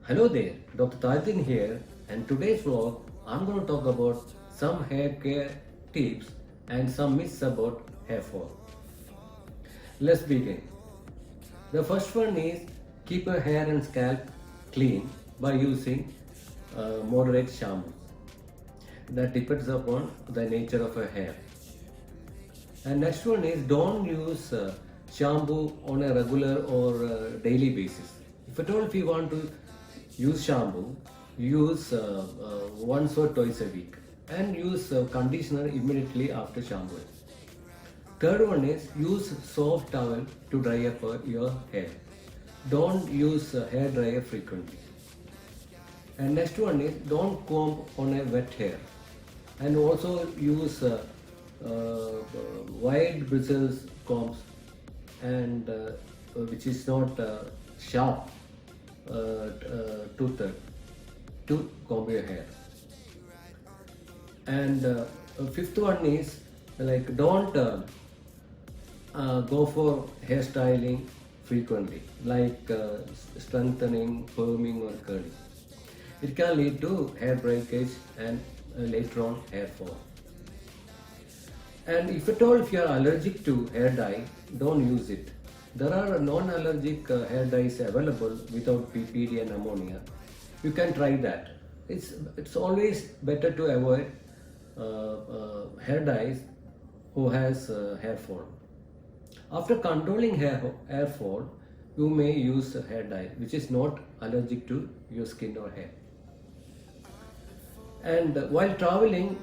Hello there, Dr. Tajdin here, and today's vlog I'm going to talk about some hair care tips and some myths about hair fall. Let's begin. The first one is keep your hair and scalp clean by using moderate shampoos. That depends upon the nature of your hair. And next one is don't use shampoo on a regular or daily basis. If at all if you want to use shampoo, use once or twice a week and use conditioner immediately after shampooing. Third one is use soft towel to dry up your hair. Don't use hair dryer frequently. And next one is don't comb on a wet hair. And also use wide bristles combs and which is not sharp toothed to comb your hair. And fifth one is like don't go for hairstyling frequently, like strengthening, perming, or curling. It can lead to hair breakage and later on hair fall. And if at all if you are allergic to hair dye, don't use it. There are non-allergic hair dyes available without PPD and ammonia. You can try that. It's always better to avoid hair dyes who has hair fall. After controlling hair fall, you may use hair dye which is not allergic to your skin or hair. And while traveling,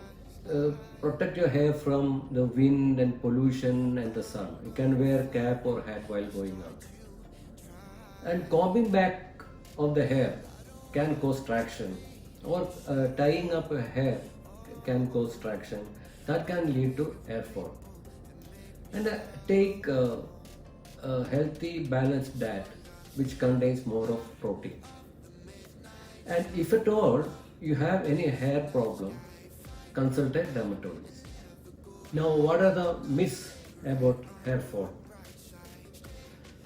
protect your hair from the wind and pollution and the sun. You can wear cap or hat while going out. And combing back of the hair can cause traction, or tying up a hair can cause traction. That can lead to hair fall. And take a healthy balanced diet which contains more of protein. And if at all you have any hair problem, consult a dermatologist. Now, what are the myths about hair fall?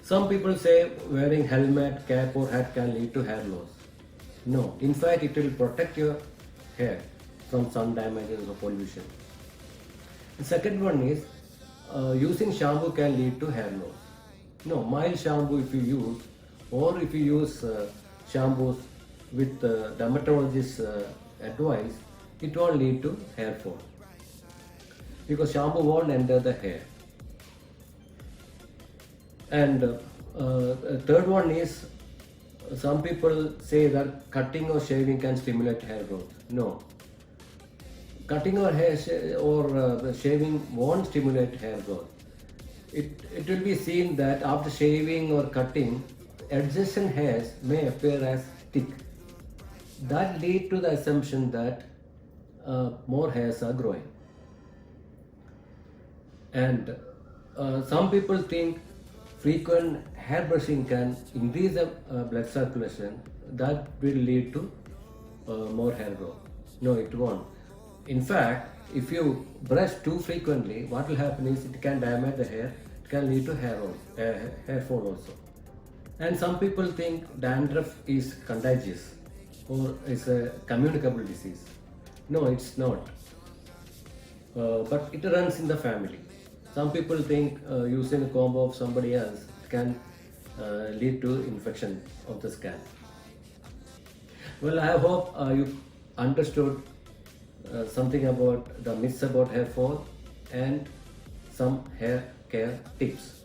Some people say wearing helmet, cap or hat can lead to hair loss. No, in fact it will protect your hair from sun damages or pollution. The second one is using shampoo can lead to hair loss. No, mild shampoo if you use, or if you use shampoos with dermatologist's advice, it won't lead to hair fall because shampoo won't enter the hair. And third one is some people say that cutting or shaving can stimulate hair growth. No, cutting or hair or shaving won't stimulate hair growth. It will be seen that after shaving or cutting, adjacent hairs may appear as thick. That lead to the assumption that more hairs are growing. And some people think frequent hair brushing can increase the blood circulation. That will lead to more hair growth. No, it won't. In fact, if you brush too frequently, what will happen is it can damage the hair. It can lead to hair fall also. And some people think dandruff is contagious or is a communicable disease. No, it's not. But it runs in the family. Some people think using a comb of somebody else can lead to infection of the scalp. Well, I hope you understood something about the myths about hair fall and some hair care tips.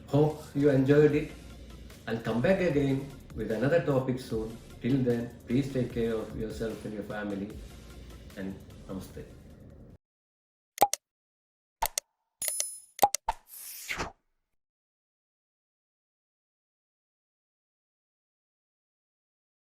Hope you enjoyed it. I'll come back again with another topic soon. Till then, please take care of yourself and your family, and namaste.